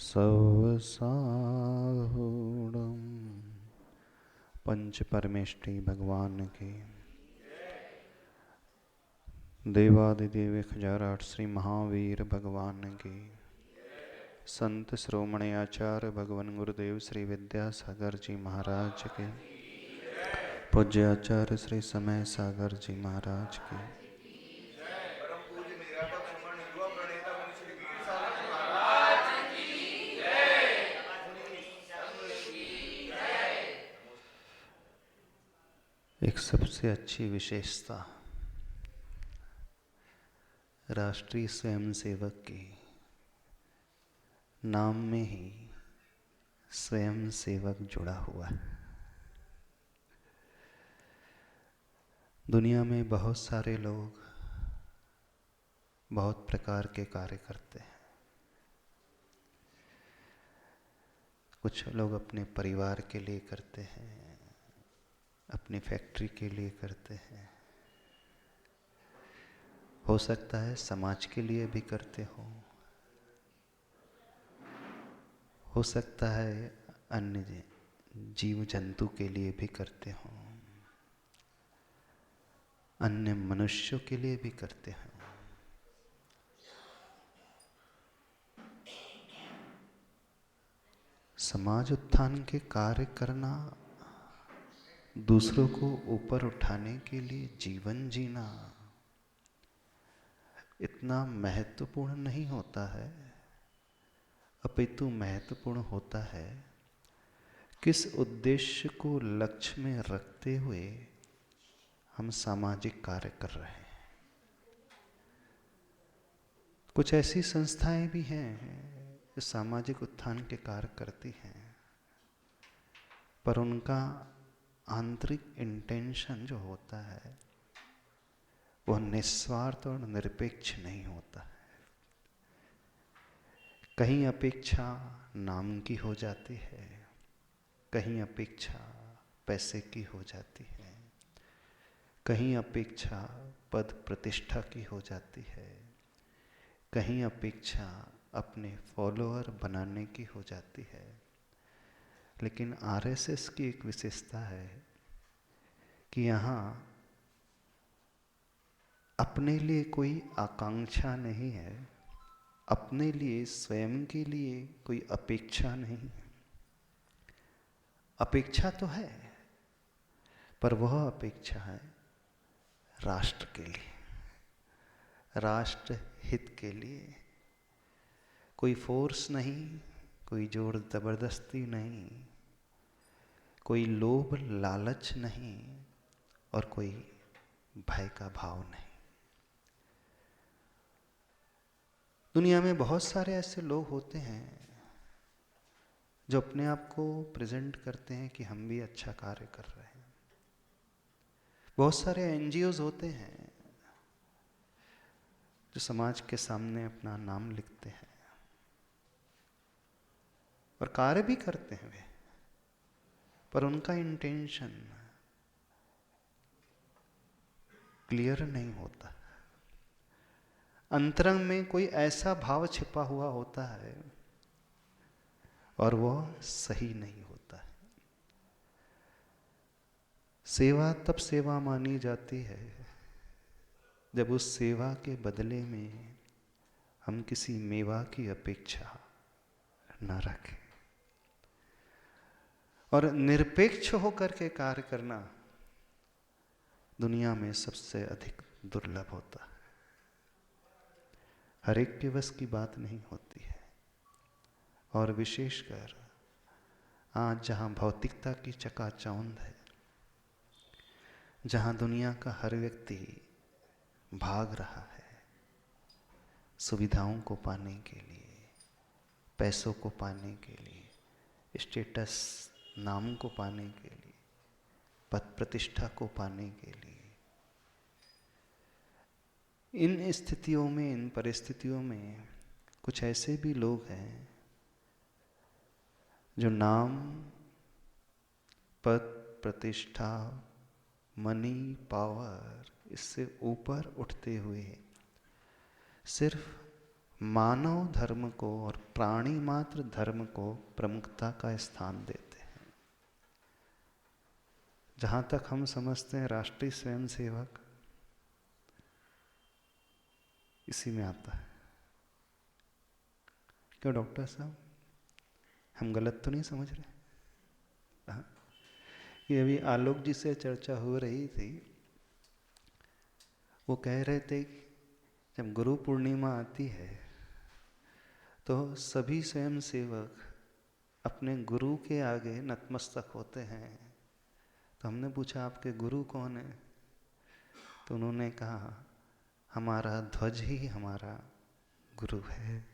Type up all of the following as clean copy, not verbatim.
सवसाहूणं पंच परमेष्टि भगवान के देवादिदेव 1008 श्री महावीर भगवान के संत श्रोमणी आचार्य भगवान गुरुदेव श्री विद्यासागर जी महाराज के पूज्य आचार्य श्री समय सागर जी महाराज के एक सबसे अच्छी विशेषता राष्ट्रीय स्वयंसेवक की नाम में ही स्वयंसेवक जुड़ा हुआ है। दुनिया में बहुत सारे लोग बहुत प्रकार के कार्य करते हैं। कुछ लोग अपने परिवार के लिए करते हैं, अपनी फैक्ट्री के लिए करते हैं, हो सकता है समाज के लिए भी करते हो सकता है अन्य जीव जंतु के लिए भी करते हो, अन्य मनुष्यों के लिए भी करते हैं। समाज उत्थान के कार्य करना, दूसरों को ऊपर उठाने के लिए जीवन जीना इतना महत्वपूर्ण नहीं होता है, अपितु महत्वपूर्ण होता है किस उद्देश्य को लक्ष्य में रखते हुए हम सामाजिक कार्य कर रहे हैं। कुछ ऐसी संस्थाएं भी हैं जो सामाजिक उत्थान के कार्य करती हैं, पर उनका आंतरिक इंटेंशन जो होता है वह निस्वार्थ और निरपेक्ष नहीं होता है। कहीं अपेक्षा नाम की हो जाती है, कहीं अपेक्षा पैसे की हो जाती है, कहीं अपेक्षा पद प्रतिष्ठा की हो जाती है, कहीं अपेक्षा अपने फॉलोअर बनाने की हो जाती है। लेकिन आरएसएस की एक विशेषता है कि यहाँ अपने लिए कोई आकांक्षा नहीं है, अपने लिए स्वयं के लिए कोई अपेक्षा नहीं है। अपेक्षा तो है, पर वह अपेक्षा है राष्ट्र के लिए, राष्ट्र हित के लिए। कोई फोर्स नहीं, कोई जोर जबरदस्ती नहीं, कोई लोभ लालच नहीं और कोई भय का भाव नहीं। दुनिया में बहुत सारे ऐसे लोग होते हैं जो अपने आप को प्रेजेंट करते हैं कि हम भी अच्छा कार्य कर रहे हैं। बहुत सारे एनजीओज होते हैं जो समाज के सामने अपना नाम लिखते हैं और कार्य भी करते हैं वे, पर उनका इंटेंशन क्लियर नहीं होता। अंतरंग में कोई ऐसा भाव छिपा हुआ होता है और वह सही नहीं होता है। सेवा तब सेवा मानी जाती है जब उस सेवा के बदले में हम किसी मेवा की अपेक्षा न रखें। और निरपेक्ष होकर के कार्य करना दुनिया में सबसे अधिक दुर्लभ होता है। हर एक के बस की बात नहीं होती है। और विशेषकर आज जहाँ भौतिकता की चकाचौंध है, जहाँ दुनिया का हर व्यक्ति भाग रहा है सुविधाओं को पाने के लिए, पैसों को पाने के लिए, स्टेटस नाम को पाने के लिए, पद प्रतिष्ठा को पाने के लिए, इन स्थितियों में, इन परिस्थितियों में कुछ ऐसे भी लोग हैं जो नाम, पद प्रतिष्ठा, मनी, पावर, इससे ऊपर उठते हुए सिर्फ मानव धर्म को और प्राणी मात्र धर्म को प्रमुखता का स्थान देते हैं। जहां तक हम समझते हैं राष्ट्रीय स्वयंसेवक इसी में आता है। क्यों डॉक्टर साहब, हम गलत तो नहीं समझ रहे? हाँ, ये अभी आलोक जी से चर्चा हो रही थी। वो कह रहे थे कि जब गुरु पूर्णिमा आती है तो सभी स्वयंसेवक अपने गुरु के आगे नतमस्तक होते हैं। तो हमने पूछा आपके गुरु कौन है? तो उन्होंने कहा हमारा ध्वज ही हमारा गुरु है।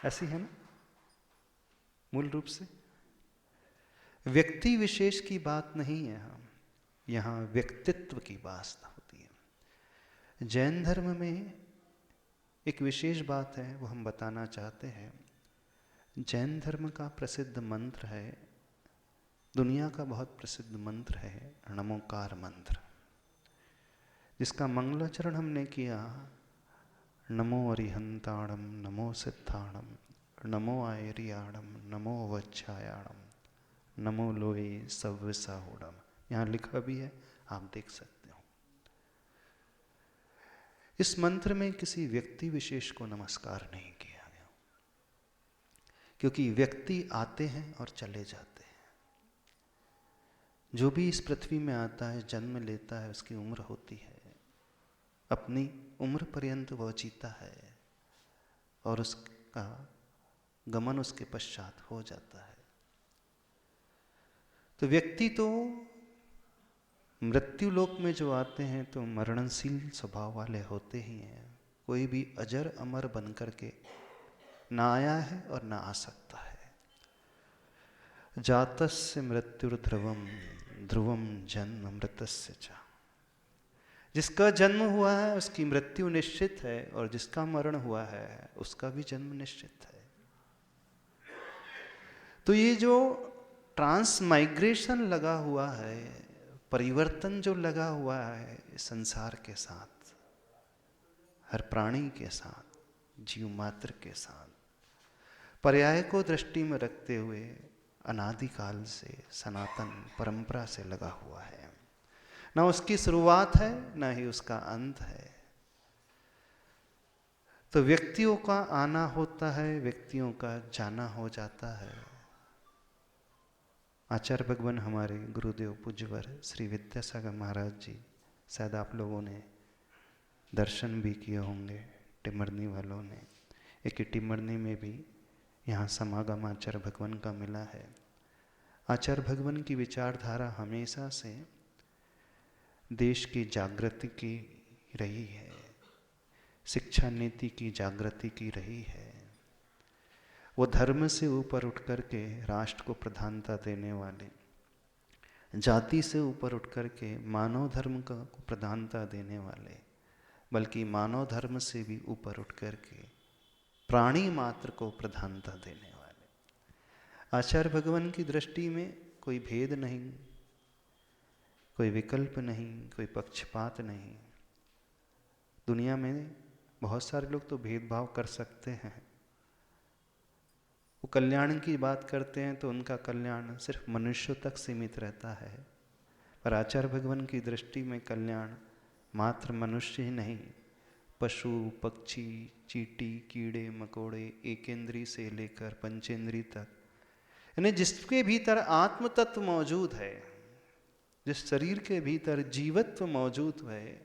ऐसी है ना मूल रूप से। व्यक्ति विशेष की बात नहीं है, हम यहाँ व्यक्तित्व की बात होती है। जैन धर्म में एक विशेष बात है, वो हम बताना चाहते हैं। जैन धर्म का प्रसिद्ध मंत्र है, दुनिया का बहुत प्रसिद्ध मंत्र है नमोकार मंत्र, जिसका मंगलाचरण हमने किया। नमो अरिहंताणम, नमो सिद्धाणम, नमो आयरियाणम, नमो वज्रायाणम, नमो लोए सव्यसाहूणम। यहाँ लिखा भी है, आप देख सकते हो। इस मंत्र में किसी व्यक्ति विशेष को नमस्कार नहीं किया गया, क्योंकि व्यक्ति आते हैं और चले जाते हैं। जो भी इस पृथ्वी में आता है, जन्म लेता है, उसकी उम्र होती है, अपनी उम्र पर्यंत वह जीता है और उसका गमन उसके पश्चात हो जाता है। तो व्यक्ति तो मृत्यु लोक में जो आते हैं तो मरणशील स्वभाव वाले होते ही हैं। कोई भी अजर अमर बन करके ना आया है और ना आ सकता है। जातस्य मृत्युर्ध्रुवम, ध्रुवम जन्म अमृतस्य च। जिसका जन्म हुआ है उसकी मृत्यु निश्चित है, और जिसका मरण हुआ है उसका भी जन्म निश्चित है। तो ये जो ट्रांसमाइग्रेशन लगा हुआ है, परिवर्तन जो लगा हुआ है संसार के साथ, हर प्राणी के साथ, जीव मात्र के साथ, पर्याय को दृष्टि में रखते हुए अनादिकाल से सनातन परंपरा से लगा हुआ है। ना उसकी शुरुआत है, ना ही उसका अंत है। तो व्यक्तियों का आना होता है, व्यक्तियों का जाना हो जाता है। आचार्य भगवान हमारे गुरुदेव पूज्यवर श्री विद्यासागर महाराज जी, शायद आप लोगों ने दर्शन भी किए होंगे, टिमरनी वालों ने। एक टिमरनी में भी यहाँ समागम आचार्य भगवान का मिला है। आचार्य भगवान की विचारधारा हमेशा से देश की जागृति की रही है, शिक्षा नीति की जागृति की रही है। वो धर्म से ऊपर उठ करके राष्ट्र को प्रधानता देने वाले, जाति से ऊपर उठ करके मानव धर्म को प्रधानता देने वाले, बल्कि मानव धर्म से भी ऊपर उठ करके प्राणी मात्र को प्रधानता देने वाले। आचार्य भगवान की दृष्टि में कोई भेद नहीं, कोई विकल्प नहीं, कोई पक्षपात नहीं। दुनिया में बहुत सारे लोग तो भेदभाव कर सकते हैं, वो कल्याण की बात करते हैं तो उनका कल्याण सिर्फ मनुष्यों तक सीमित रहता है। पर आचार्य भगवान की दृष्टि में कल्याण मात्र मनुष्य ही नहीं, पशु पक्षी चींटी कीड़े मकोड़े एकेंद्री से लेकर पंचेंद्री तक, यानी जिसके भीतर आत्म तत्व मौजूद है, जिस शरीर के भीतर जीवत्व मौजूद है,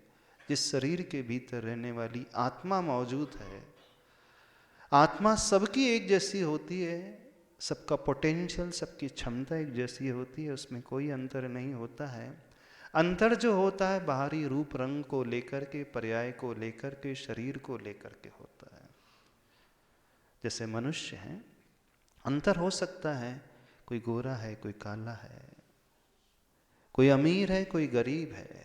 जिस शरीर के भीतर रहने वाली आत्मा मौजूद है। आत्मा सबकी एक जैसी होती है, सबका पोटेंशियल, सबकी क्षमता एक जैसी होती है, उसमें कोई अंतर नहीं होता है। अंतर जो होता है बाहरी रूप रंग को लेकर के, पर्याय को लेकर के, शरीर को लेकर के होता है। जैसे मनुष्य हैं, अंतर हो सकता है, कोई गोरा है कोई काला है, कोई अमीर है कोई गरीब है,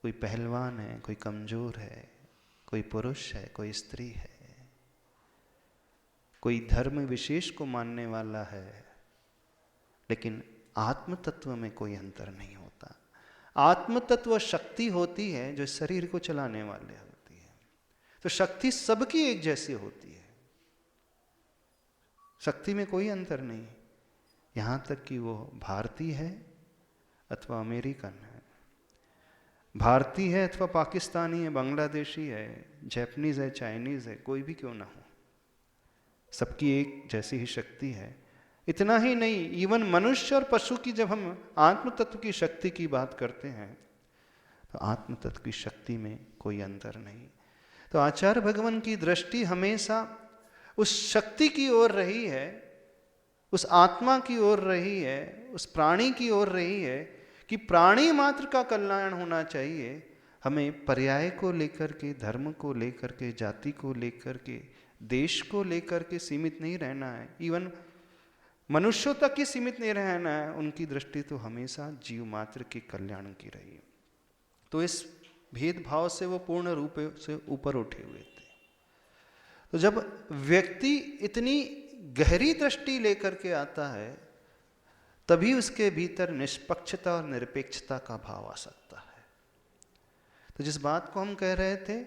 कोई पहलवान है कोई कमजोर है, कोई पुरुष है कोई स्त्री है, कोई धर्म विशेष को मानने वाला है, लेकिन आत्म तत्व में कोई अंतर नहीं होता। आत्म तत्व शक्ति होती है जो शरीर को चलाने वाले होती है। तो शक्ति सबकी एक जैसी होती है, शक्ति में कोई अंतर नहीं, यहां तक कि वो भारतीय है अथवा अमेरिकन है, भारतीय है अथवा पाकिस्तानी है, बांग्लादेशी है, जापानीज है, चाइनीज है, कोई भी क्यों ना हो, सबकी एक जैसी ही शक्ति है। इतना ही नहीं, इवन मनुष्य और पशु की जब हम आत्म तत्व की शक्ति की बात करते हैं तो आत्म तत्व की शक्ति में कोई अंतर नहीं। तो आचार्य भगवान की दृष्टि हमेशा उस शक्ति की ओर रही है, उस आत्मा की ओर रही है, उस प्राणी की ओर रही है कि प्राणी मात्र का कल्याण होना चाहिए। हमें पर्याय को लेकर के, धर्म को लेकर के, जाति को लेकर के, देश को लेकर के सीमित नहीं रहना है, इवन मनुष्यों तक ही सीमित नहीं रहना है। उनकी दृष्टि तो हमेशा जीव मात्र के कल्याण की रही है। तो इस भेदभाव से वो पूर्ण रूप से ऊपर उठे हुए थे। तो जब व्यक्ति इतनी गहरी दृष्टि लेकर के आता है तभी उसके भीतर निष्पक्षता और निरपेक्षता का भाव आ सकता है। तो जिस बात को हम कह रहे थे,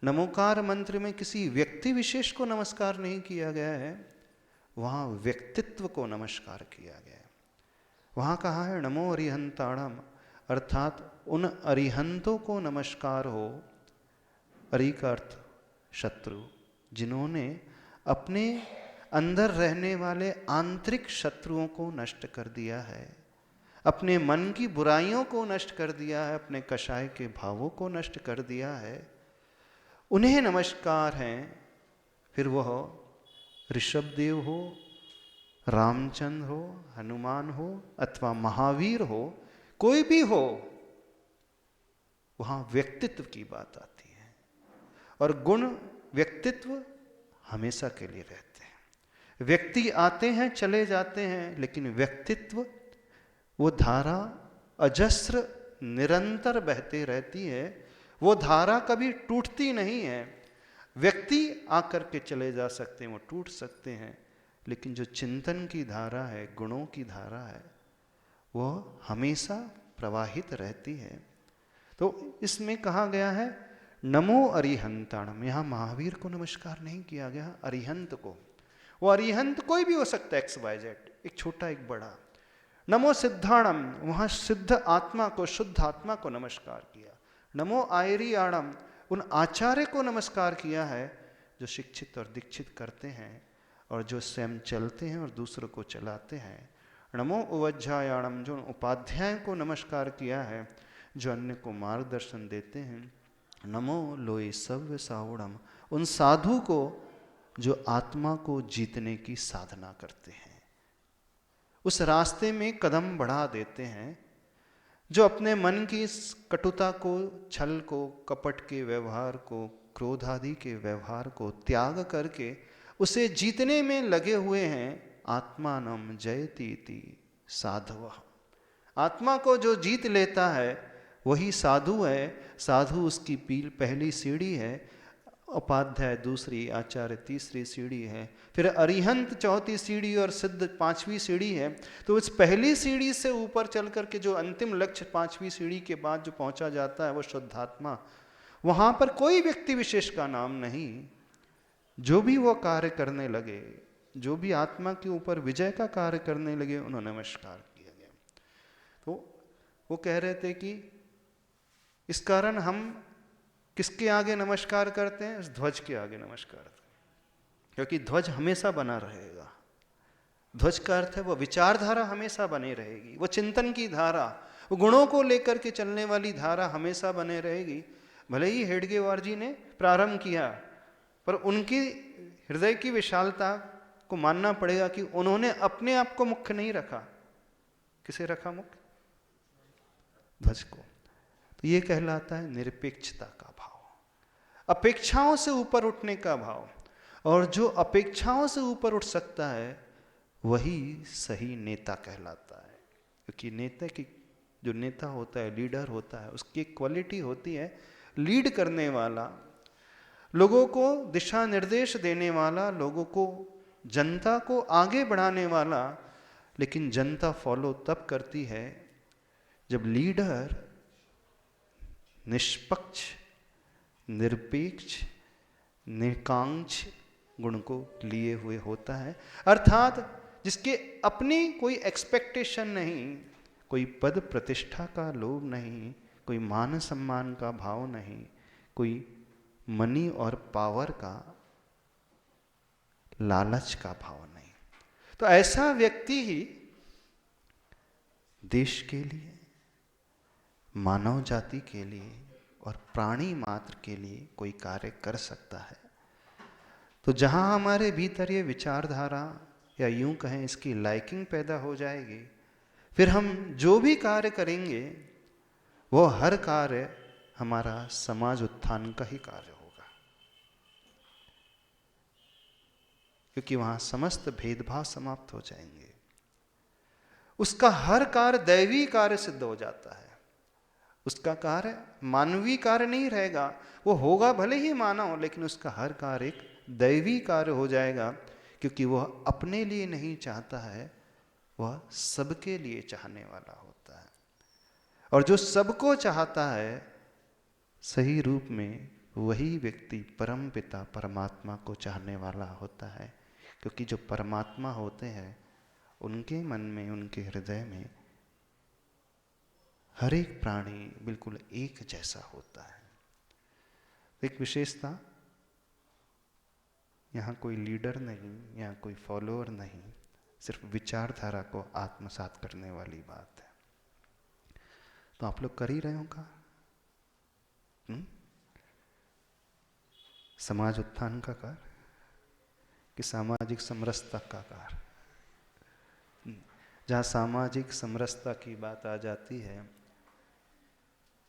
नमोकार मंत्र में किसी व्यक्ति विशेष को नमस्कार नहीं किया गया है, वहाँ व्यक्तित्व को नमस्कार किया गया है। वहाँ कहा है नमो अरिहंताणम, अर्थात उन अरिहंतों को नमस्कार हो। अरि का अर्थ शत्रु, जिन्होंने अपने अंदर रहने वाले आंतरिक शत्रुओं को नष्ट कर दिया है, अपने मन की बुराइयों को नष्ट कर दिया है, अपने कषाय के भावों को नष्ट कर दिया है, उन्हें नमस्कार हैं। फिर वह ऋषभदेव हो, रामचंद्र हो, हनुमान हो अथवा महावीर हो, कोई भी हो, वहां व्यक्तित्व की बात आती है। और गुण व्यक्तित्व हमेशा के लिए रहते हैं। व्यक्ति आते हैं चले जाते हैं, लेकिन व्यक्तित्व वो धारा अजस्र निरंतर बहती रहती है, वो धारा कभी टूटती नहीं है। व्यक्ति आकर के चले जा सकते हैं, वो टूट सकते हैं, लेकिन जो चिंतन की धारा है, गुणों की धारा है, वो हमेशा प्रवाहित रहती है। तो इसमें कहा गया है नमो अरिहंताणम, यहाँ महावीर को नमस्कार नहीं किया गया, अरिहंत को। वो अरिहंत कोई भी हो सकता है, XYZ, एक छोटा एक बड़ा। नमो सिद्धाणम, वहाँ सिद्ध आत्मा को, शुद्ध आत्मा को नमस्कार किया। नमो आयरियाणम, उन आचार्य को नमस्कार किया है जो शिक्षित और दीक्षित करते हैं और जो स्वयं चलते हैं और दूसरों को चलाते हैं। नमो उवज्जायाणम, जो उपाध्याय को नमस्कार किया है जो अन्य को मार्गदर्शन देते हैं। नमो लोई सव्य सावड़म, उन साधु को जो आत्मा को जीतने की साधना करते हैं, उस रास्ते में कदम बढ़ा देते हैं, जो अपने मन की कटुता को, छल को, कपट के व्यवहार को, क्रोध आदि के व्यवहार को त्याग करके उसे जीतने में लगे हुए हैं। आत्मानम जयतीति साधव, आत्मा को जो जीत लेता है वही साधु है। साधु उसकी पहली सीढ़ी है, उपाध्याय दूसरी, आचार्य तीसरी सीढ़ी है, फिर अरिहंत चौथी सीढ़ी और सिद्ध पांचवी सीढ़ी है। तो इस पहली सीढ़ी से ऊपर चल करके जो अंतिम लक्ष्य पांचवी सीढ़ी के बाद जो पहुंचा जाता है वो शुद्धात्मा। वहां पर कोई व्यक्ति विशेष का नाम नहीं, जो भी वो कार्य करने लगे, जो भी आत्मा के ऊपर विजय का कार्य करने लगे, उन्होंने नमस्कार किया गया। तो वो कह रहे थे कि इस कारण हम किसके आगे नमस्कार करते हैं? इस ध्वज के आगे नमस्कार करते हैं, क्योंकि ध्वज हमेशा बना रहेगा। ध्वज का अर्थ है वो विचारधारा हमेशा बनी रहेगी, वो चिंतन की धारा, वो गुणों को लेकर के चलने वाली धारा हमेशा बने रहेगी। भले ही हेडगेवार जी ने प्रारंभ किया, पर उनकी हृदय की विशालता को मानना पड़ेगा कि उन्होंने अपने आप को मुख्य नहीं रखा। किसे रखा मुख्य? ध्वज को। तो ये कहलाता है निरपेक्षता का भाव, अपेक्षाओं से ऊपर उठने का भाव। और जो अपेक्षाओं से ऊपर उठ सकता है वही सही नेता कहलाता है। क्योंकि नेता की जो नेता होता है, लीडर होता है, उसकी एक क्वालिटी होती है लीड करने वाला, लोगों को दिशा निर्देश देने वाला, लोगों को, जनता को आगे बढ़ाने वाला। लेकिन जनता फॉलो तब करती है जब लीडर निष्पक्ष, निरपेक्ष निकांक्ष गुण को लिए हुए होता है, अर्थात जिसके अपनी कोई एक्सपेक्टेशन नहीं, कोई पद प्रतिष्ठा का लोभ नहीं, कोई मान सम्मान का भाव नहीं, कोई मनी और पावर का लालच का भाव नहीं। तो ऐसा व्यक्ति ही देश के लिए, मानव जाति के लिए और प्राणी मात्र के लिए कोई कार्य कर सकता है। तो जहां हमारे भीतर ये विचारधारा या यूं कहें इसकी लाइकिंग पैदा हो जाएगी, फिर हम जो भी कार्य करेंगे वो हर कार्य हमारा समाज उत्थान का ही कार्य होगा, क्योंकि वहां समस्त भेदभाव समाप्त हो जाएंगे। उसका हर कार्य दैवी कार्य सिद्ध हो जाता है। उसका कार्य मानवीय कार्य नहीं रहेगा, वो होगा भले ही मानव, लेकिन उसका हर कार्य एक दैवी कार्य हो जाएगा, क्योंकि वह अपने लिए नहीं चाहता है, वह सबके लिए चाहने वाला होता है। और जो सबको चाहता है सही रूप में, वही व्यक्ति परम पिता परमात्मा को चाहने वाला होता है, क्योंकि जो परमात्मा होते हैं उनके मन में, उनके हृदय में हर एक प्राणी बिल्कुल एक जैसा होता है। एक विशेषता, यहाँ कोई लीडर नहीं, यहाँ कोई फॉलोअर नहीं, सिर्फ विचारधारा को आत्मसात करने वाली बात है। तो आप लोग कर ही रहे होगा समाज उत्थान का कार्य कि सामाजिक समरसता का कार्य। जहाँ सामाजिक समरसता की बात आ जाती है,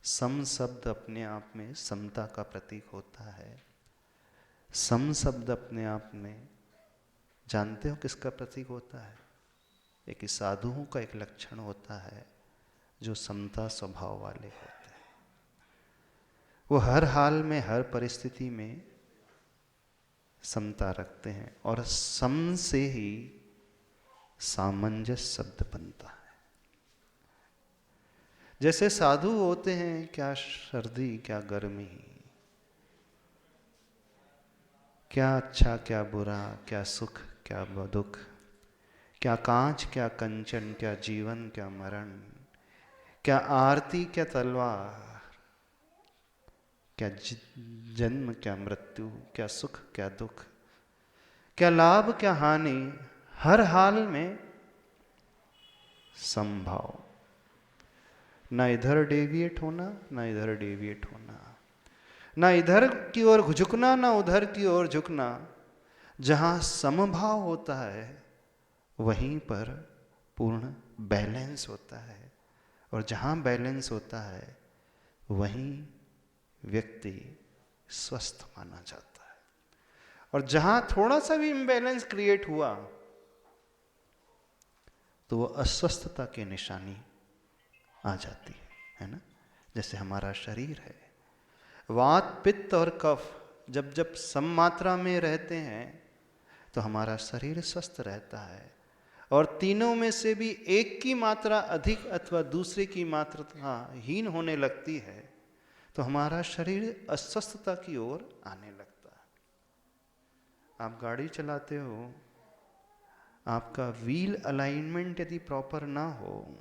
सम शब्द अपने आप में समता का प्रतीक होता है। सम शब्द अपने आप में जानते हो किसका प्रतीक होता है? एक साधुओं का एक लक्षण होता है, जो समता स्वभाव वाले होते हैं। वो हर हाल में, हर परिस्थिति में समता रखते हैं, और सम से ही सामंजस्य शब्द बनता है। जैसे साधु होते हैं, क्या सर्दी क्या गर्मी, क्या अच्छा क्या बुरा, क्या सुख क्या दुख, क्या कांच क्या कंचन, क्या जीवन क्या मरण, क्या आरती क्या तलवार, क्या जन्म क्या मृत्यु, क्या सुख क्या दुख, क्या लाभ क्या हानि, हर हाल में समभाव। ना इधर डेविएट होना, ना इधर डेविएट होना, ना इधर की ओर झुकना, ना उधर की ओर झुकना। जहां समभाव होता है वहीं पर पूर्ण बैलेंस होता है, और जहां बैलेंस होता है वहीं व्यक्ति स्वस्थ माना जाता है। और जहां थोड़ा सा भी इम्बैलेंस क्रिएट हुआ तो वो अस्वस्थता की निशानी आ जाती है ना। जैसे हमारा शरीर है, वात पित्त और कफ जब जब सम मात्रा में रहते हैं तो हमारा शरीर स्वस्थ रहता है, और तीनों में से भी एक की मात्रा अधिक अथवा दूसरे की मात्रा हीन होने लगती है तो हमारा शरीर अस्वस्थता की ओर आने लगता है। आप गाड़ी चलाते हो, आपका व्हील अलाइनमेंट यदि प्रॉपर ना हो,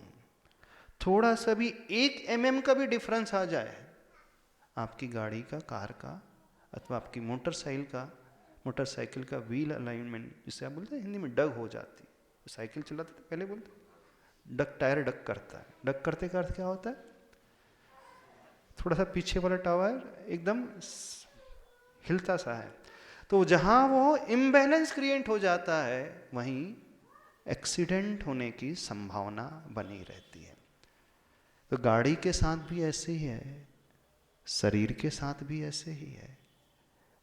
थोड़ा सा भी 1 mm का भी डिफरेंस आ जाए, आपकी गाड़ी का, कार का अथवा आपकी मोटरसाइकिल का व्हील अलाइनमेंट, जिसे आप बोलते हैं हिंदी में डग हो जाती। साइकिल चलाते थे पहले बोलते डग, टायर डग करता है। डग करते का अर्थ क्या होता है? थोड़ा सा पीछे वाला टायर एकदम हिलता सा है। तो जहां वो इम्बैलेंस क्रिएट हो जाता है वहीं एक्सीडेंट होने की संभावना बनी रहती है। तो गाड़ी के साथ भी ऐसे ही है, शरीर के साथ भी ऐसे ही है,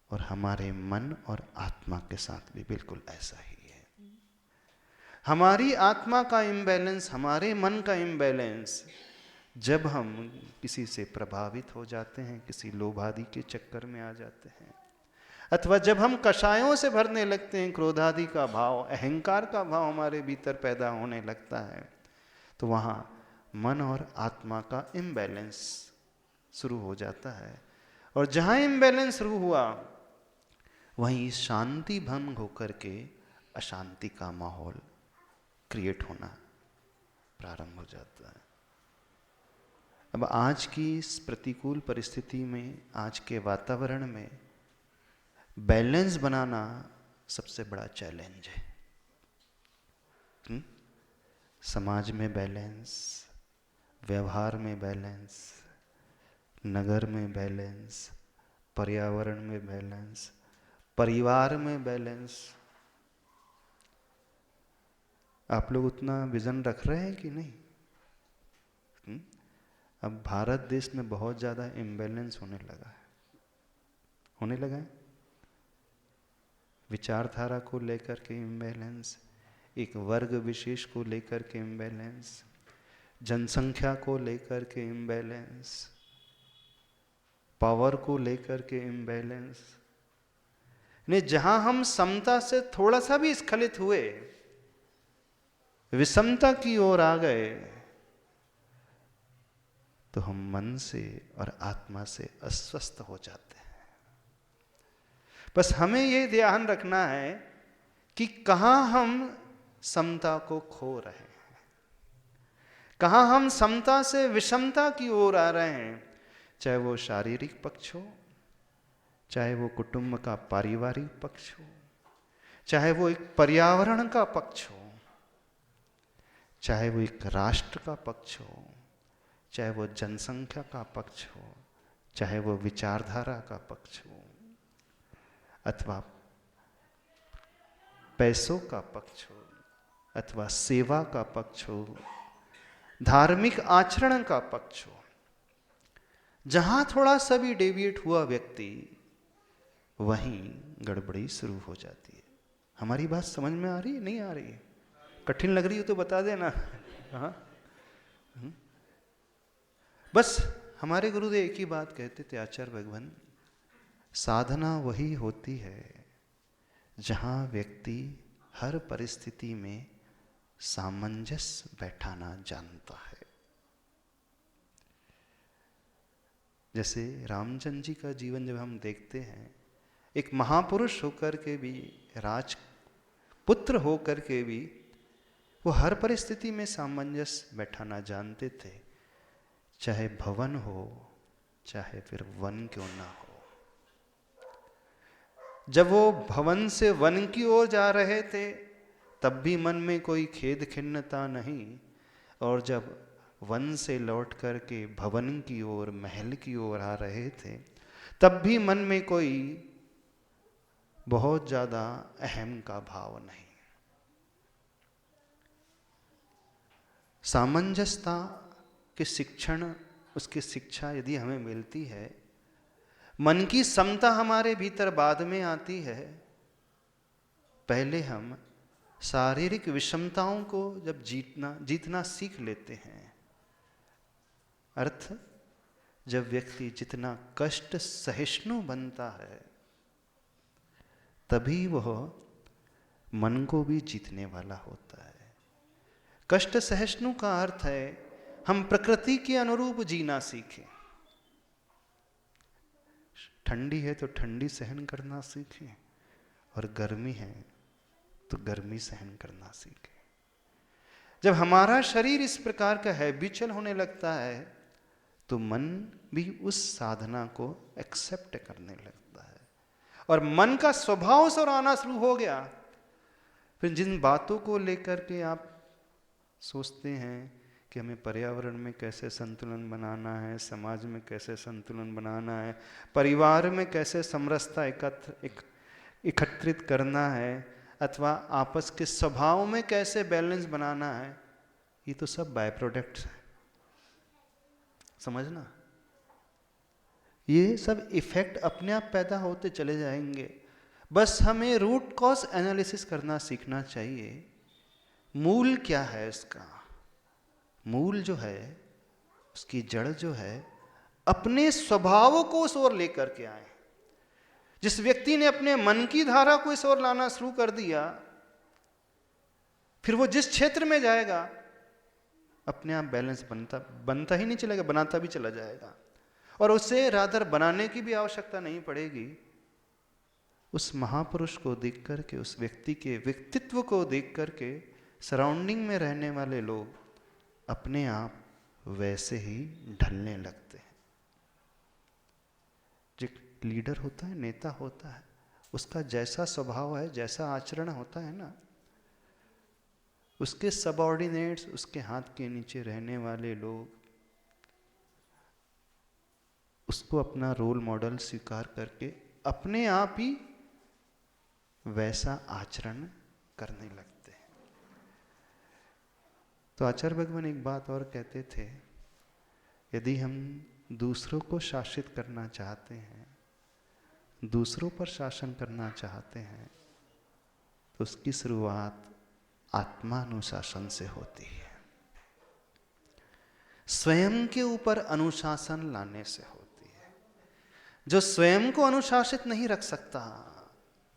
और हमारे मन और आत्मा के साथ भी बिल्कुल ऐसा ही है। हमारी आत्मा का इम्बैलेंस, हमारे मन का इम्बैलेंस, जब हम किसी से प्रभावित हो जाते हैं, किसी लोभ आदि के चक्कर में आ जाते हैं, अथवा जब हम कषायों से भरने लगते हैं, क्रोधादि का भाव, अहंकार का भाव हमारे भीतर पैदा होने लगता है, तो वहाँ मन और आत्मा का इम्बैलेंस शुरू हो जाता है। और जहाँ इम्बैलेंस शुरू हुआ वहीं शांति भंग होकर के अशांति का माहौल क्रिएट होना प्रारंभ हो जाता है। अब आज की इस प्रतिकूल परिस्थिति में, आज के वातावरण में बैलेंस बनाना सबसे बड़ा चैलेंज है। समाज में बैलेंस, व्यवहार में बैलेंस, नगर में बैलेंस, पर्यावरण में बैलेंस, परिवार में बैलेंस। आप लोग उतना विजन रख रहे हैं कि नहीं? अब भारत देश में बहुत ज़्यादा इम्बैलेंस होने लगा है। विचारधारा को लेकर के इम्बैलेंस, एक वर्ग विशेष को लेकर के इम्बैलेंस, जनसंख्या को लेकर के इम्बैलेंस, पावर को लेकर के इम्बैलेंस ने, जहां हम समता से थोड़ा सा भी स्खलित हुए, विषमता की ओर आ गए, तो हम मन से और आत्मा से अस्वस्थ हो जाते हैं। बस हमें यह ध्यान रखना है कि कहां हम समता को खो रहे हैं, कहां हम समता से विषमता की ओर आ रहे हैं। चाहे वो शारीरिक पक्ष हो, चाहे वो कुटुंब का पारिवारिक पक्ष हो, चाहे वो एक पर्यावरण का पक्ष हो, चाहे वो एक राष्ट्र का पक्ष हो, चाहे वो जनसंख्या का पक्ष हो, चाहे वो विचारधारा का पक्ष हो, अथवा पैसों का पक्ष हो, अथवा सेवा का पक्ष हो, धार्मिक आचरण का पक्ष हो। जहां थोड़ा सा भी डेविएट हुआ व्यक्ति, वहीं गड़बड़ी शुरू हो जाती है। हमारी बात समझ में आ रही है? नहीं आ रही है? कठिन लग रही हो तो बता देना। हाँ, बस हमारे गुरुदेव एक ही बात कहते थे, आचार्य भगवान, साधना वही होती है जहां व्यक्ति हर परिस्थिति में सामंजस्य बैठाना जानता है। जैसे रामचंद्र जी का जीवन जब हम देखते हैं, एक महापुरुष होकर के भी, राजपुत्र होकर के भी, वो हर परिस्थिति में सामंजस्य बैठाना जानते थे, चाहे भवन हो, चाहे फिर वन क्यों ना हो। जब वो भवन से वन की ओर जा रहे थे, तब भी मन में कोई खेद खिन्नता नहीं, और जब वन से लौट करके भवन की ओर, महल की ओर आ रहे थे, तब भी मन में कोई बहुत ज्यादा अहम का भाव नहीं। सामंजस्यता के शिक्षण, उसकी शिक्षा यदि हमें मिलती है, मन की समता हमारे भीतर बाद में आती है। पहले हम शारीरिक विषमताओं को जब जीतना सीख लेते हैं, अर्थ जब व्यक्ति जितना कष्ट सहिष्णु बनता है, तभी वह मन को भी जीतने वाला होता है। कष्ट सहिष्णु का अर्थ है हम प्रकृति के अनुरूप जीना सीखें। ठंडी है तो ठंडी सहन करना सीखें, और गर्मी है तो गर्मी सहन करना सीखें। जब हमारा शरीर इस प्रकार का हैबिचुअल होने लगता है, तो मन भी उस साधना को एक्सेप्ट करने लगता है, और मन का स्वभाव से आना शुरू हो गया। फिर जिन बातों को लेकर के आप सोचते हैं कि हमें पर्यावरण में कैसे संतुलन बनाना है, समाज में कैसे संतुलन बनाना है, परिवार में कैसे समरसता एकत्रित करना है, अथवा आपस के स्वभाव में कैसे बैलेंस बनाना है, ये तो सब बाय प्रोडक्ट्स हैं। समझना, ये सब इफेक्ट अपने आप पैदा होते चले जाएंगे। बस हमें रूट कॉज एनालिसिस करना सीखना चाहिए। मूल क्या है इसका? मूल जो है, उसकी जड़ जो है, अपने स्वभाव को उस ओर लेकर के आए। जिस व्यक्ति ने अपने मन की धारा को इस ओर लाना शुरू कर दिया, फिर वो जिस क्षेत्र में जाएगा, अपने आप बैलेंस बनता ही नहीं चलेगा, बनाता भी चला जाएगा, और उसे रादर बनाने की भी आवश्यकता नहीं पड़ेगी। उस महापुरुष को देख करके, उस व्यक्ति के व्यक्तित्व को देख करके सराउंडिंग में रहने वाले लोग अपने आप वैसे ही ढलने लगते हैं। जो लीडर होता है, नेता होता है, उसका जैसा स्वभाव है, जैसा आचरण होता है ना, उसके सबऑर्डिनेट्स, उसके हाथ के नीचे रहने वाले लोग उसको अपना रोल मॉडल स्वीकार करके अपने आप ही वैसा आचरण करने लगते हैं। तो आचार्य भगवान एक बात और कहते थे, यदि हम दूसरों को शासित करना चाहते हैं, दूसरों पर शासन करना चाहते हैं, तो उसकी शुरुआत आत्मानुशासन से होती है। स्वयं के ऊपर अनुशासन लाने से होती है। जो स्वयं को अनुशासित नहीं रख सकता,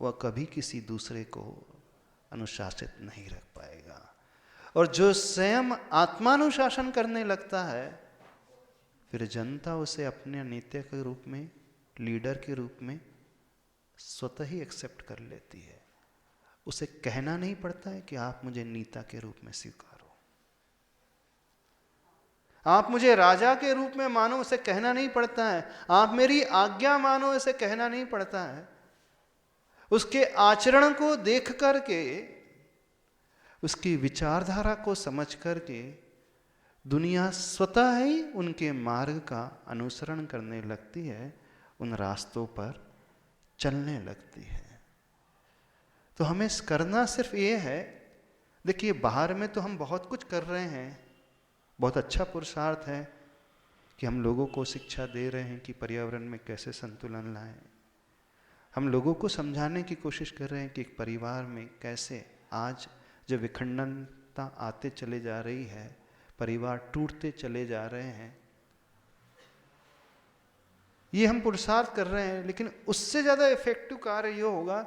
वह कभी किसी दूसरे को अनुशासित नहीं रख पाएगा। और जो स्वयं आत्मानुशासन करने लगता है, फिर जनता उसे अपने नेता के रूप में, लीडर के रूप में स्वतः ही एक्सेप्ट कर लेती है। उसे कहना नहीं पड़ता है कि आप मुझे नेता के रूप में स्वीकारो, आप मुझे राजा के रूप में मानो, उसे कहना नहीं पड़ता है। आप मेरी आज्ञा मानो, इसे कहना नहीं पड़ता है। उसके आचरण को देख करके, उसकी विचारधारा को समझ करके दुनिया स्वतः ही उनके मार्ग का अनुसरण करने लगती है, उन रास्तों पर चलने लगती है। तो हमें करना सिर्फ ये है, देखिए बाहर में तो हम बहुत कुछ कर रहे हैं, बहुत अच्छा पुरुषार्थ है कि हम लोगों को शिक्षा दे रहे हैं कि पर्यावरण में कैसे संतुलन लाएं। हम लोगों को समझाने की कोशिश कर रहे हैं कि एक परिवार में कैसे आज जो विखंडनता आते चले जा रही है, परिवार टूटते चले जा रहे हैं, ये हम पुरुषार्थ कर रहे हैं। लेकिन उससे ज़्यादा इफेक्टिव कार्य ये होगा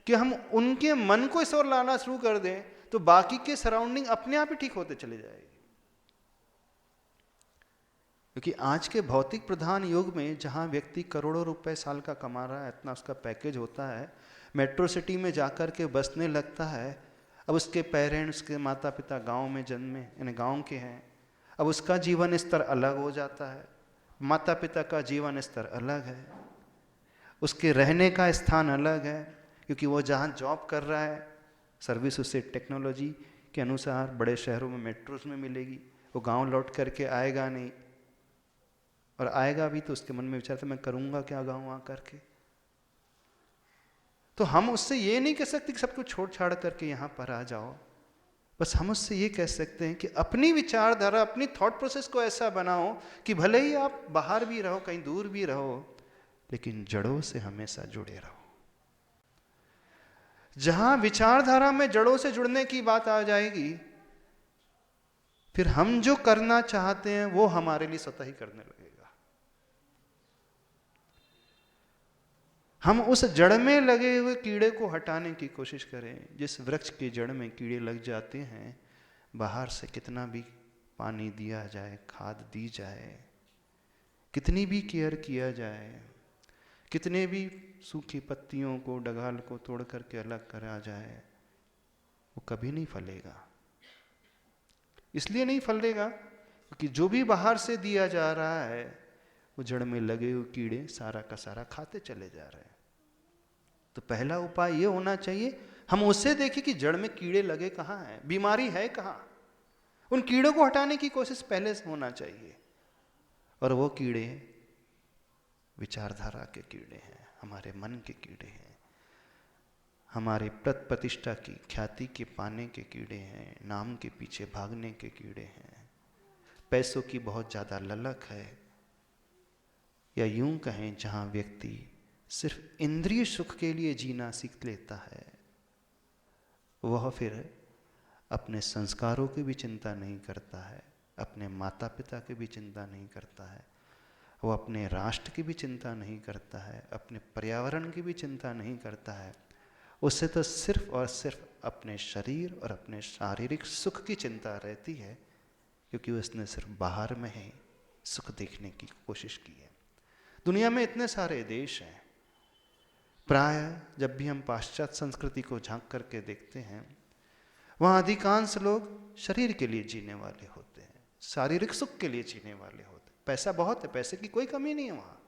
कि हम उनके मन को इस ओर लाना शुरू कर दें, तो बाकी के सराउंडिंग अपने आप ही ठीक होते चले जाएगी। क्योंकि आज के भौतिक प्रधान युग में जहाँ व्यक्ति करोड़ों रुपए साल का कमा रहा है, इतना उसका पैकेज होता है, मेट्रो सिटी में जाकर के बसने लगता है। अब उसके पेरेंट्स, के माता पिता गांव में जन्मे, यानी गांव के हैं। अब उसका जीवन स्तर अलग हो जाता है, माता पिता का जीवन स्तर अलग है, उसके रहने का स्थान अलग है, क्योंकि वो जहाँ जॉब कर रहा है सर्विस उसे टेक्नोलॉजी के अनुसार बड़े शहरों में मेट्रोस में मिलेगी। वो गांव लौट करके आएगा नहीं, और आएगा भी तो उसके मन में विचार था मैं करूंगा क्या गांव आ करके। तो हम उससे ये नहीं कह सकते कि सब कुछ छोड़ छाड़ करके यहाँ पर आ जाओ। बस हम उससे ये कह सकते हैं कि अपनी विचारधारा, अपनी थॉट प्रोसेस को ऐसा बनाओ कि भले ही आप बाहर भी रहो, कहीं दूर भी रहो, लेकिन जड़ों से हमेशा जुड़े रहो। जहां विचारधारा में जड़ों से जुड़ने की बात आ जाएगी, फिर हम जो करना चाहते हैं वो हमारे लिए स्वतः ही करने लगेगा। हम उस जड़ में लगे हुए कीड़े को हटाने की कोशिश करें। जिस वृक्ष की जड़ में कीड़े लग जाते हैं, बाहर से कितना भी पानी दिया जाए, खाद दी जाए, कितनी भी केयर किया जाए, कितने भी सूखी पत्तियों को, डगाल को तोड़ करके अलग करा जाए, वो कभी नहीं फलेगा। इसलिए नहीं फलेगा क्योंकि जो भी बाहर से दिया जा रहा है, वो जड़ में लगे हुए कीड़े सारा का सारा खाते चले जा रहे हैं। तो पहला उपाय ये होना चाहिए, हम उससे देखें कि जड़ में कीड़े लगे कहाँ हैं, बीमारी है कहाँ। उन कीड़ों को हटाने की कोशिश पहले से होना चाहिए। और वो कीड़े विचारधारा के कीड़े हैं, हमारे मन के कीड़े हैं, हमारे प्रतिष्ठा की, ख्याति के पाने के कीड़े हैं, नाम के पीछे भागने के कीड़े हैं, पैसों की बहुत ज़्यादा ललक है, या यूं कहें जहां व्यक्ति सिर्फ इंद्रिय सुख के लिए जीना सीख लेता है, वह फिर अपने संस्कारों की भी चिंता नहीं करता है, अपने माता पिता की भी चिंता नहीं करता है, वो अपने राष्ट्र की भी चिंता नहीं करता है, अपने पर्यावरण की भी चिंता नहीं करता है। उससे तो सिर्फ और सिर्फ अपने शरीर और अपने शारीरिक सुख की चिंता रहती है, क्योंकि उसने सिर्फ बाहर में ही सुख देखने की कोशिश की है। दुनिया में इतने सारे देश हैं, प्राय जब भी हम पाश्चात्य संस्कृति को झांक करके देखते हैं, वहाँ अधिकांश लोग शरीर के लिए जीने वाले होते हैं, शारीरिक सुख के लिए जीने वाले होते हैं। पैसा बहुत है, पैसे की कोई कमी नहीं है वहाँ,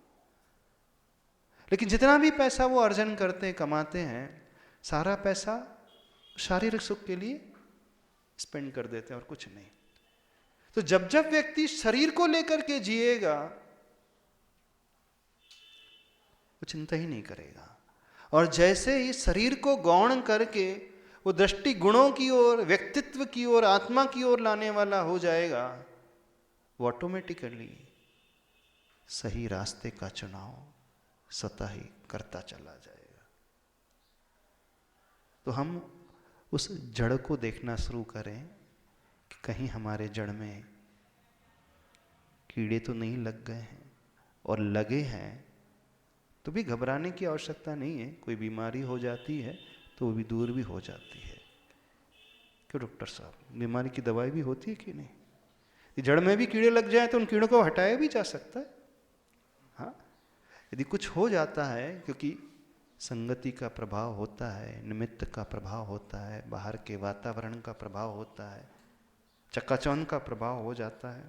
लेकिन जितना भी पैसा वो अर्जन करते हैं, कमाते हैं, सारा पैसा शारीरिक सुख के लिए स्पेंड कर देते हैं और कुछ नहीं। तो जब जब व्यक्ति शरीर को लेकर के जिएगा, वो चिंता ही नहीं करेगा, और जैसे ही शरीर को गौण करके वो दृष्टि गुणों की ओर, व्यक्तित्व की ओर, आत्मा की ओर लाने वाला हो जाएगा, वो ऑटोमेटिकली सही रास्ते का चुनाव स्वतः ही करता चला जाएगा। तो हम उस जड़ को देखना शुरू करें कि कहीं हमारे जड़ में कीड़े तो नहीं लग गए हैं, और लगे हैं तो भी घबराने की आवश्यकता नहीं है। कोई बीमारी हो जाती है तो वो भी दूर भी हो जाती है। क्यों डॉक्टर साहब, बीमारी की दवाई भी होती है कि नहीं? जड़ में भी कीड़े लग जाए तो उन कीड़ों को हटाया भी जा सकता है। हाँ, यदि कुछ हो जाता है, क्योंकि संगति का प्रभाव होता है, निमित्त का प्रभाव होता है, बाहर के वातावरण का प्रभाव होता है, चकाचौंध का प्रभाव हो जाता है,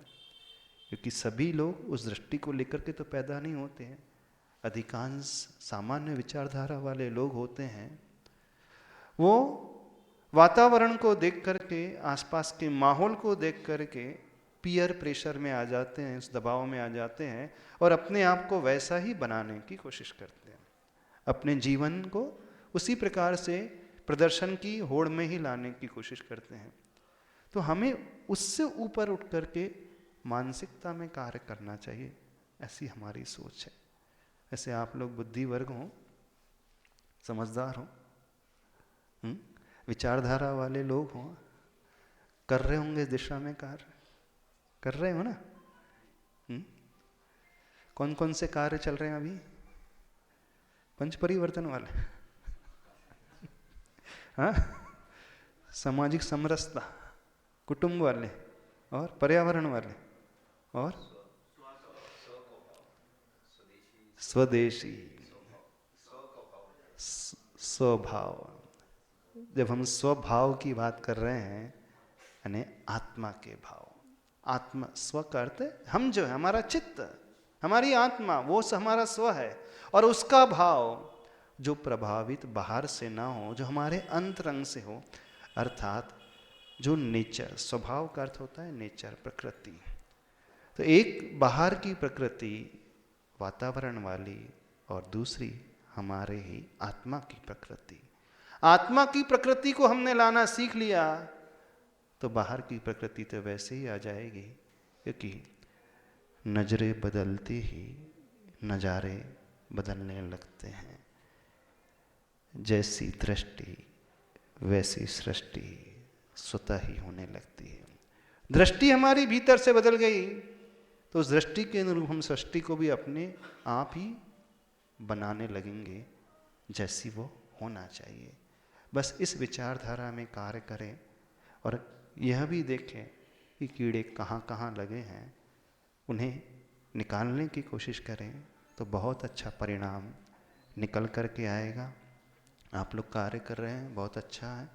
क्योंकि सभी लोग उस दृष्टि को लेकर के तो पैदा नहीं होते हैं। अधिकांश सामान्य विचारधारा वाले लोग होते हैं, वो वातावरण को देख करके, आसपास के माहौल को देख करके पीयर प्रेशर में आ जाते हैं, उस दबाव में आ जाते हैं, और अपने आप को वैसा ही बनाने की कोशिश करते हैं, अपने जीवन को उसी प्रकार से प्रदर्शन की होड़ में ही लाने की कोशिश करते हैं। तो हमें उससे ऊपर उठ करके मानसिकता में कार्य करना चाहिए, ऐसी हमारी सोच है। ऐसे आप लोग बुद्धि वर्ग हो, समझदार हो, विचारधारा वाले लोग हो, कर रहे होंगे इस दिशा में कार्य, कर रहे हो ना? कौन कौन से कार्य चल रहे हैं अभी? पंच परिवर्तन वाले, हाँ, सामाजिक समरसता, कुटुंब वाले, और पर्यावरण वाले, और स्वदेशी, स्वभाव। जब हम स्वभाव की बात कर रहे हैं, यानी आत्मा के भाव। आत्मा, स्व का अर्थ हम जो है, हमारा चित्त, हमारी आत्मा, वो हमारा स्व है, और उसका भाव जो प्रभावित बाहर से ना हो, जो हमारे अंतरंग से हो, अर्थात जो नेचर, स्वभाव का अर्थ होता है नेचर, प्रकृति। तो एक बाहर की प्रकृति वातावरण वाली, और दूसरी हमारे ही आत्मा की प्रकृति। आत्मा की प्रकृति को हमने लाना सीख लिया तो बाहर की प्रकृति तो वैसे ही आ जाएगी, क्योंकि नजरें बदलती ही नजारे बदलने लगते हैं। जैसी दृष्टि वैसी सृष्टि स्वतः ही होने लगती है। दृष्टि हमारी भीतर से बदल गई तो उस दृष्टि के अनुरूप हम सृष्टि को भी अपने आप ही बनाने लगेंगे जैसी वो होना चाहिए। बस इस विचारधारा में कार्य करें, और यह भी देखें कि कीड़े कहाँ कहाँ लगे हैं, उन्हें निकालने की कोशिश करें तो बहुत अच्छा परिणाम निकल कर के आएगा। आप लोग कार्य कर रहे हैं, बहुत अच्छा है।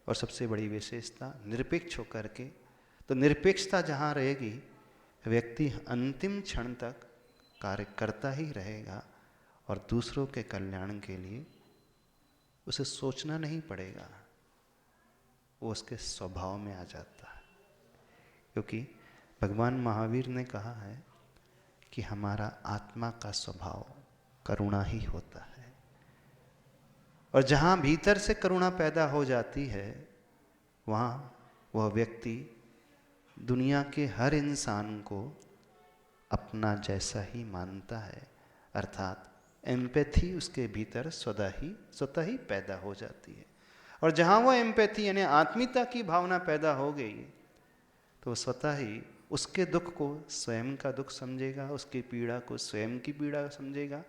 और सबसे बड़ी विशेषता निरपेक्ष होकर के, तो निरपेक्षता जहाँ रहेगी, व्यक्ति अंतिम क्षण तक कार्य करता ही रहेगा, और दूसरों के कल्याण के लिए उसे सोचना नहीं पड़ेगा, वो उसके स्वभाव में आ जाता है। क्योंकि भगवान महावीर ने कहा है कि हमारा आत्मा का स्वभाव करुणा ही होता है, और जहाँ भीतर से करुणा पैदा हो जाती है, वहाँ वह व्यक्ति दुनिया के हर इंसान को अपना जैसा ही मानता है, अर्थात एम्पैथी उसके भीतर स्वतः ही पैदा हो जाती है। और जहाँ वो एम्पैथी यानी आत्मीयता की भावना पैदा हो गई, तो स्वतः ही उसके दुख को स्वयं का दुख समझेगा, उसकी पीड़ा को स्वयं की पीड़ा समझेगा।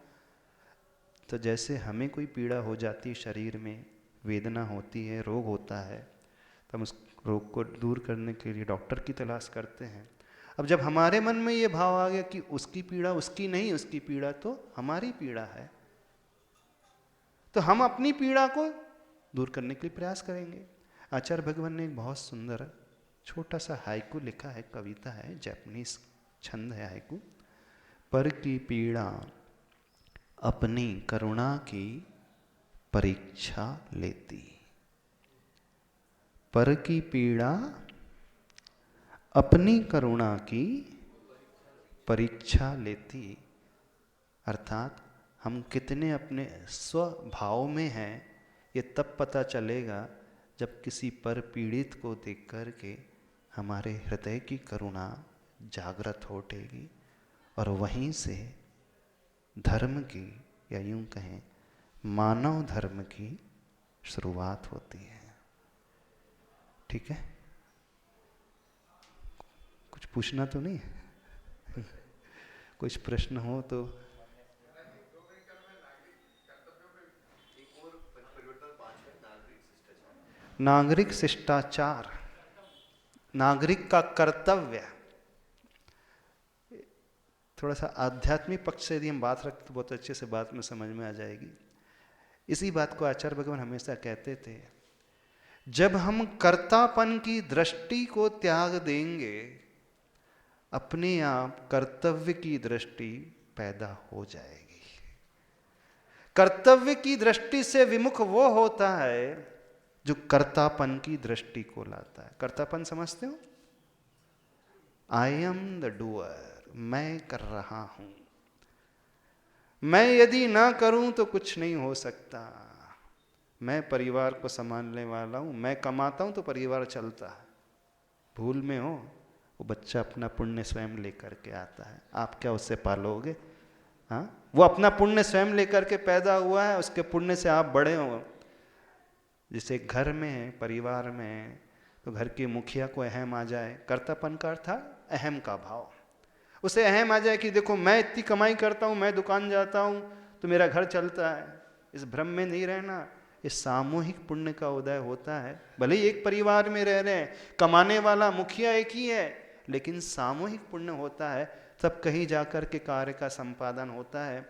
तो जैसे हमें कोई पीड़ा हो जाती है, शरीर में वेदना होती है, रोग होता है, तो हम उस रोग को दूर करने के लिए डॉक्टर की तलाश करते हैं। अब जब हमारे मन में ये भाव आ गया कि उसकी पीड़ा उसकी नहीं, उसकी पीड़ा तो हमारी पीड़ा है, तो हम अपनी पीड़ा को दूर करने के लिए प्रयास करेंगे। आचार्य भगवान ने एक बहुत सुंदर छोटा सा हाइकू लिखा है, कविता है, जापानीज छंद है हाइकू। पर की पीड़ा अपनी करुणा की परीक्षा लेती, पर की पीड़ा अपनी करुणा की परीक्षा लेती। अर्थात हम कितने अपने स्वभाव में हैं ये तब पता चलेगा जब किसी पर पीड़ित को देख कर के हमारे हृदय की करुणा जागृत हो उठेगी और वहीं से धर्म की, या यूं कहें मानव धर्म की शुरुआत होती है। ठीक है, कुछ पूछना तो नहीं? कुछ प्रश्न हो तो। नागरिक शिष्टाचार, नागरिक का कर्तव्य। थोड़ा सा आध्यात्मिक पक्ष से यदि हम बात रखते तो बहुत अच्छे से बात में समझ में आ जाएगी। इसी बात को आचार्य भगवान हमेशा कहते थे, जब हम कर्तापन की दृष्टि को त्याग देंगे अपने आप कर्तव्य की दृष्टि पैदा हो जाएगी। कर्तव्य की दृष्टि से विमुख वो होता है जो कर्तापन की दृष्टि को लाता है। कर्तापन समझते हो? आई एम द डूअर, मैं कर रहा हूं, मैं यदि ना करूं तो कुछ नहीं हो सकता, मैं परिवार को संभालने वाला हूं, मैं कमाता हूं तो परिवार चलता है। भूल में हो, वो बच्चा अपना पुण्य स्वयं लेकर के आता है, आप क्या उससे पालोगे? हाँ, वो अपना पुण्य स्वयं लेकर के पैदा हुआ है, उसके पुण्य से आप बड़े हो। जैसे घर में है, परिवार में, तो घर के मुखिया को अहम आ जाए, कर्तापन का अर्थ अहम का भाव, उसे अहम आ जाए कि देखो मैं इतनी कमाई करता हूँ, मैं दुकान जाता हूँ तो मेरा घर चलता है। इस भ्रम में नहीं रहना। इस सामूहिक पुण्य का उदय होता है। भले ही एक परिवार में रह रहे हैं, कमाने वाला मुखिया एक ही है, लेकिन सामूहिक पुण्य होता है, तब कहीं जाकर के कार्य का संपादन होता है।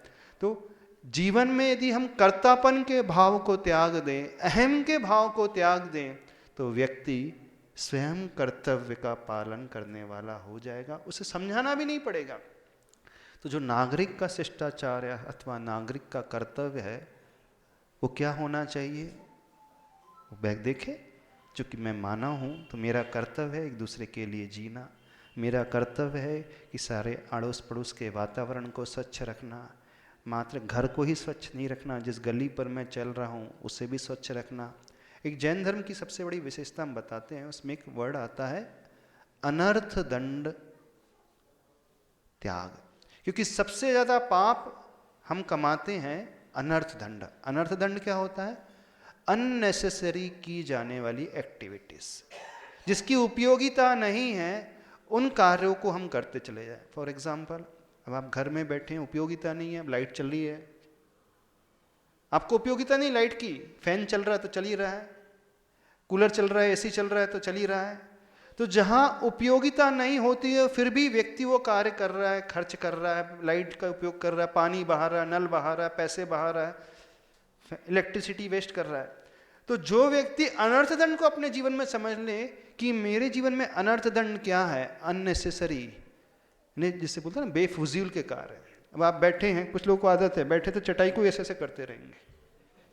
तो जीवन में यदि हम कर्तापन के भाव को त्याग दें, अहम के भाव को त्याग दें, तो व्यक्ति स्वयं कर्तव्य का पालन करने वाला हो जाएगा, उसे समझाना भी नहीं पड़ेगा। तो जो नागरिक का शिष्टाचार है अथवा नागरिक का कर्तव्य है, वो क्या होना चाहिए? वो बैग देखे, चूंकि मैं माना हूं तो मेरा कर्तव्य है एक दूसरे के लिए जीना, मेरा कर्तव्य है कि सारे अड़ोस पड़ोस के वातावरण को स्वच्छ रखना, मात्र घर को ही स्वच्छ नहीं रखना, जिस गली पर मैं चल रहा हूँ उसे भी स्वच्छ रखना। एक जैन धर्म की सबसे बड़ी विशेषता हम बताते हैं, उसमें एक वर्ड आता है अनर्थ दंड त्याग, क्योंकि सबसे ज्यादा पाप हम कमाते हैं अनर्थ दंड। अनर्थ दंड क्या होता है? अननेसेसरी की जाने वाली एक्टिविटीज, जिसकी उपयोगिता नहीं है, उन कार्यों को हम करते चले जाए। फॉर एग्जाम्पल, अब आप घर में बैठे हैं, उपयोगिता नहीं है, लाइट चल रही है, आपको उपयोगिता नहीं लाइट की, फैन चल रहा है तो चल ही रहा है, कूलर चल रहा है, एसी चल रहा है तो चल ही रहा है। तो जहां उपयोगिता नहीं होती है फिर भी व्यक्ति वो कार्य कर रहा है, खर्च कर रहा है, लाइट का उपयोग कर रहा है, पानी बहा रहा है, नल बहा रहा है, पैसे बहा रहा है, इलेक्ट्रिसिटी वेस्ट कर रहा है। तो जो व्यक्ति अनर्थ दंड को अपने जीवन में समझ ले कि मेरे जीवन में अनर्थ दंड क्या है, अननेसेसरी, जिससे बोलते हैं ना बेफुजील के कार्य। अब आप बैठे हैं, कुछ लोगों को आदत है बैठे तो चटाई को ऐसे ऐसे करते रहेंगे,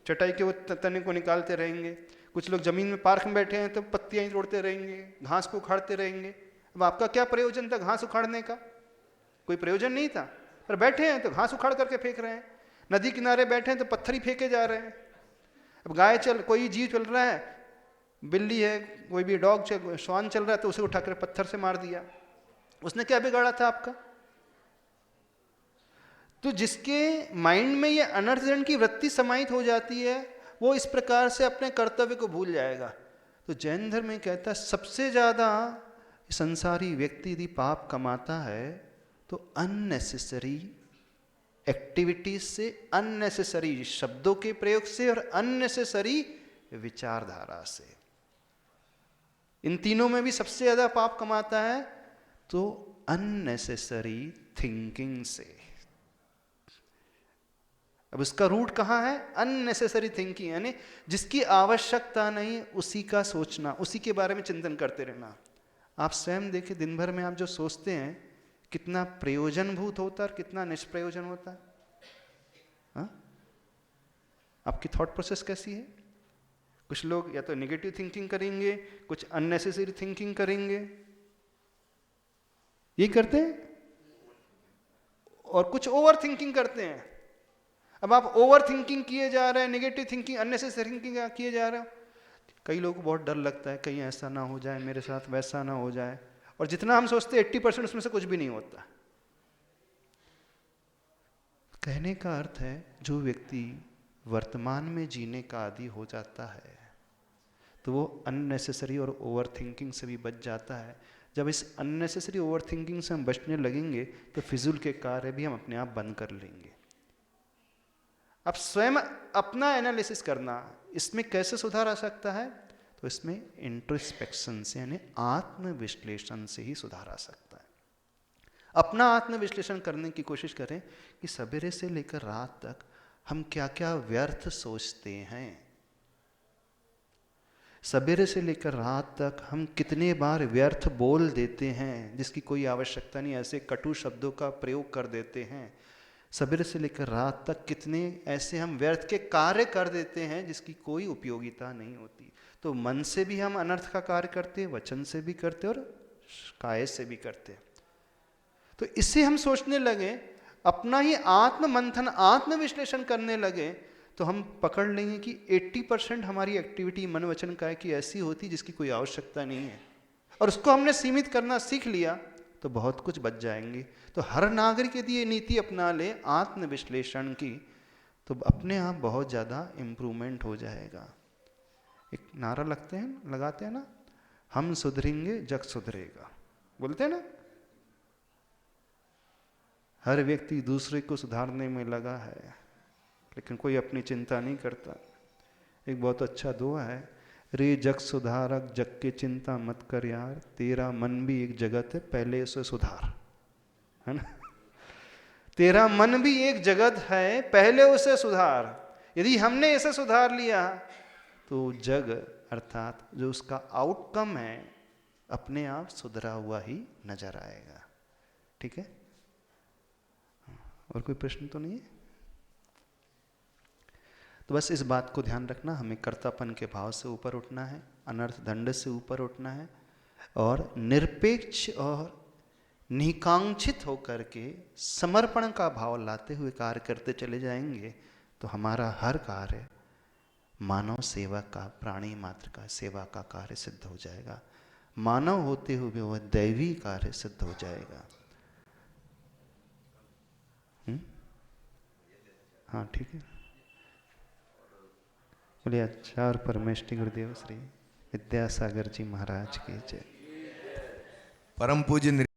चटाई के वो तने को निकालते रहेंगे। कुछ लोग जमीन में पार्क में बैठे हैं तो पत्तियां ही तोड़ते रहेंगे, घास को उखाड़ते रहेंगे। अब आपका क्या प्रयोजन था घास उखाड़ने का? कोई प्रयोजन नहीं था, पर बैठे हैं तो घास उखाड़ करके फेंक रहे हैं। नदी किनारे बैठे हैं तो पत्थर ही फेंके जा रहे हैं। अब गाय चल, कोई जीव चल रहा है, बिल्ली है, कोई भी डॉग चल, श्वान चल रहा है तो उसे उठाकर पत्थर से मार दिया, उसने क्या बिगाड़ा था आपका? तो जिसके माइंड में ये अनर्थ दंड की वृत्ति समाहित हो जाती है, वो इस प्रकार से अपने कर्तव्य को भूल जाएगा। तो जैन धर्म में कहता है सबसे ज्यादा संसारी व्यक्ति यदि पाप कमाता है तो अननेसेसरी एक्टिविटीज से, अननेसेसरी शब्दों के प्रयोग से और अननेसेसरी विचारधारा से। इन तीनों में भी सबसे ज्यादा पाप कमाता है तो अननेसेसरी थिंकिंग से। अब उसका रूट कहाँ है? अननेसेसरी थिंकिंग, यानी जिसकी आवश्यकता नहीं उसी का सोचना, उसी के बारे में चिंतन करते रहना। आप स्वयं देखिए, दिन भर में आप जो सोचते हैं कितना प्रयोजनभूत होता है और कितना निष्प्रयोजन होता है। हाँ? आपकी थॉट प्रोसेस कैसी है? कुछ लोग या तो नेगेटिव थिंकिंग करेंगे, कुछ अननेसेसरी थिंकिंग करेंगे, ये करते हैं, और कुछ ओवर थिंकिंग करते हैं। अब आप ओवर थिंकिंग किए जा रहे हैं, नेगेटिव थिंकिंग, अननेसेसरी थिंकिंग किए जा रहे हो, कई लोगों को बहुत डर लगता है कहीं ऐसा ना हो जाए मेरे साथ, वैसा ना हो जाए, और जितना हम सोचते हैं 80% उसमें से कुछ भी नहीं होता। कहने का अर्थ है जो व्यक्ति वर्तमान में जीने का आदी हो जाता है तो वो अननेसेसरी और ओवर थिंकिंग से भी बच जाता है। जब इस अननेसेसरी ओवर थिंकिंग से हम बचने लगेंगे तो फिजूल के कार्य भी हम अपने आप बंद कर लेंगे। अब स्वयं अपना एनालिसिस करना, इसमें कैसे सुधार आ सकता है? तो इसमें इंट्रोस्पेक्शन से, यानी आत्मविश्लेषण से ही सुधार आ सकता है। अपना आत्मविश्लेषण करने की कोशिश करें कि सवेरे से लेकर रात तक हम क्या क्या व्यर्थ सोचते हैं, सवेरे से लेकर रात तक हम कितने बार व्यर्थ बोल देते हैं जिसकी कोई आवश्यकता नहीं, ऐसे कटु शब्दों का प्रयोग कर देते हैं। सवेरे से लेकर रात तक कितने ऐसे हम व्यर्थ के कार्य कर देते हैं जिसकी कोई उपयोगिता नहीं होती। तो मन से भी हम अनर्थ का कार्य करते हैं, वचन से भी करते हैं और काय से भी करते हैं। तो इससे हम सोचने लगे, अपना ही आत्म मंथन, आत्म विश्लेषण करने लगे, तो हम पकड़ लेंगे कि 80% हमारी एक्टिविटी मन वचन काय की ऐसी होती जिसकी कोई आवश्यकता नहीं है, और उसको हमने सीमित करना सीख लिया तो बहुत कुछ बच जाएंगे। तो हर नागरिक यदि ये नीति अपना ले आत्म विश्लेषण की तो अपने आप बहुत ज़्यादा इम्प्रूवमेंट हो जाएगा। एक नारा लगाते हैं ना, हम सुधरेंगे जग सुधरेगा, बोलते हैं ना। हर व्यक्ति दूसरे को सुधारने में लगा है लेकिन कोई अपनी चिंता नहीं करता। एक बहुत अच्छा दुआ है, रे जग सुधारक जग की चिंता मत कर यार, तेरा मन भी एक जगत है पहले उसे सुधार, है ना। तेरा मन भी एक जगत है पहले उसे सुधार। यदि हमने इसे सुधार लिया तो जग अर्थात जो उसका आउटकम है अपने आप सुधरा हुआ ही नजर आएगा। ठीक है, और कोई प्रश्न तो नहीं है? तो बस इस बात को ध्यान रखना, हमें कर्तापन के भाव से ऊपर उठना है, अनर्थ दंड से ऊपर उठना है, और निरपेक्ष और निकांक्षित होकर के समर्पण का भाव लाते हुए कार्य करते चले जाएंगे तो हमारा हर कार्य मानव सेवा का, प्राणी मात्र का सेवा का कार्य सिद्ध हो जाएगा। मानव होते हुए वह दैवी कार्य सिद्ध हो जाएगा। हाँ ठीक है, बोलिए आचार्य परमेष्टि गुरुदेव श्री विद्यासागर जी महाराज की जय। परम पूज्य